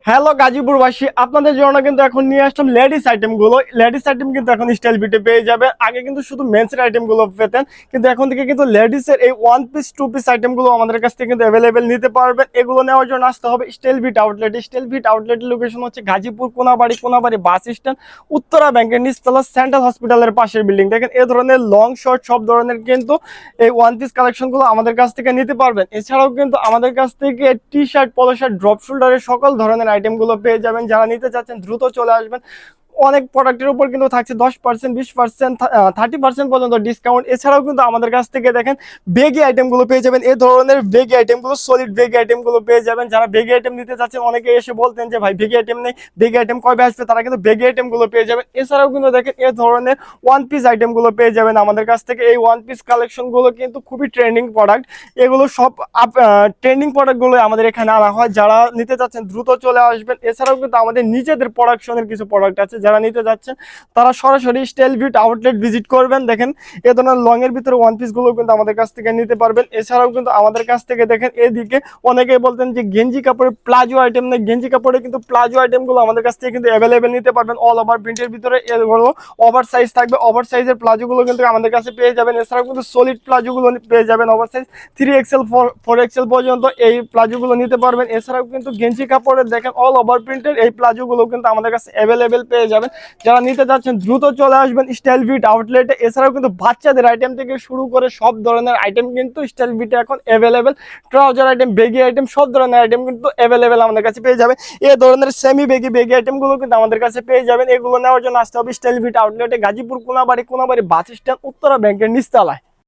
Hello গাজীপুরবাসী, আপনাদের জন্য কিন্তু এখন নিয়ে আসলাম লেডিস আইটেম গুলো। লেডিস আইটেম কিন্তু এখন স্টাইল বিটে পেয়ে যাবে। আগে কিন্তু শুধু মেন্সের আইটেম গুলো পেতেন, কিন্তু এখন থেকে কিন্তু লেডিস এর এই one piece two piece item গুলো আমাদের কাছ থেকে কিন্তু অ্যাভেলেবেল নিতে পারবেন। এগুলো নেওয়ার জন্য আসতে হবে Style Beat outlet. Style Beat আউটলেটের লোকেশন হচ্ছে গাজীপুর কোনাবাড়ি বাস স্ট্যান্ড, উত্তরা ব্যাংকের নিচতলা, সেন্ট্রাল হসপিটালের পাশের বিল্ডিং। দেখেন এই ধরনের লং শর্ট সব ধরনের কিন্তু এই ওয়ান পিস কালেকশন গুলো আমাদের কাছ থেকে নিতে পারবেন। এছাড়াও কিন্তু আমাদের কাছ থেকে T shirt, polo shirt, drop শোল্ডারের সকল ধরনের আইটেম গুলো পেয়ে যাবেন। যারা নিতে চাচ্ছেন দ্রুত চলে আসবেন। অনেক প্রোডাক্টের উপর কিন্তু থাকছে 10%, 20%, 30% পর্যন্ত ডিসকাউন্ট। এছাড়াও কিন্তু আমাদের কাছ থেকে দেখেন বেগি আইটেম গুলো পেয়ে যাবেন। এই ধরনের বেগি আইটেম গুলো, সলিড বেগি আইটেম গুলো পেয়ে যাবেন। যারা বেগি আইটেম নিতে চাচ্ছেন, অনেকে এসে বলতেন যে ভাই বেগি আইটেম নেই, বেগি আইটেম কবে আসবে, তারা কিন্তু বেগি আইটেম গুলো পেয়ে যাবেন। এছাড়াও কিন্তু দেখেন এই ধরনের ওয়ান পিস আইটেম গুলো পেয়ে যাবেন আমাদের কাছ থেকে। এই ওয়ান পিস কালেকশন গুলো কিন্তু খুবই ট্রেন্ডিং প্রোডাক্ট। এগুলো সব ট্রেন্ডিং প্রোডাক্ট গুলো আমাদের এখানে আনা হয়। যারা নিতে চাচ্ছেন দ্রুত চলে আসবেন। এছাড়াও কিন্তু আমাদের নিজেদের প্রোডাকশনের কিছু প্রোডাক্ট আছে, যারা নিতে যাচ্ছেন তারা সরাসরি স্টাইল বিউটি আউটলেট ভিজিট করবেন। দেখেন এ ধরনের লং এর ভিতরে ওয়ান পিস গুলো কিন্তু আমাদের কাছ থেকে নিতে পারবেন। এছাড়াও কিন্তু আমাদের কাছ থেকে দেখেন এদিকে অনেকেই বলতেন যে গেঞ্জি কাপড়ের প্লাজো আইটেম নেই, গেঞ্জি কাপড়ে কিন্তু প্লাজো আইটেম গুলো আমাদের কাছ থেকে কিন্তু অ্যাভেলেবেল নিতে পারবেন। অল ওভার প্রিন্টের ভিতরে এগুলো ওভার সাইজ থাকবে। ওভার সাইজের প্লাজো গুলো কিন্তু আমাদের কাছে পেয়ে যাবেন। এছাড়াও কিন্তু সলিড প্লাজো গুলো পেয়ে যাবেন। ওভার সাইজ 3XL 4XL পর্যন্ত এই প্লাজো গুলো নিতে পারবেন। এছাড়াও কিন্তু গেঞ্জি কাপড়ের দেখেন অল ওভার প্রিন্টের এই প্লাজো গুলো কিন্তু আমাদের কাছে অ্যাভেলেবেল পেয়ে যাবেন। যারা নিতে যাচ্ছেন দ্রুত চলে আসবেন স্টাইল বিট আউটলেটে। এছাড়াও কিন্তু বাচ্চাদের আইটেম থেকে শুরু করে সব ধরনের আইটেম কিন্তু স্টাইল বিটে এখন available. Trouser item, baggy item, সব ধরনের আইটেম কিন্তু অ্যাভেলেবেল আমাদের কাছে পেয়ে যাবে। এই ধরনের সেমি বেগি আইটেম গুলো কিন্তু আমাদের কাছে পেয়ে যাবেন। এগুলো নেওয়ার জন্য আসতে হবে স্টাইল বিট আউটলেটে, গাজীপুর কোনাবাড়ি বাস স্ট্যান্ড, উত্তরা ব্যাংকের নিচতলায়।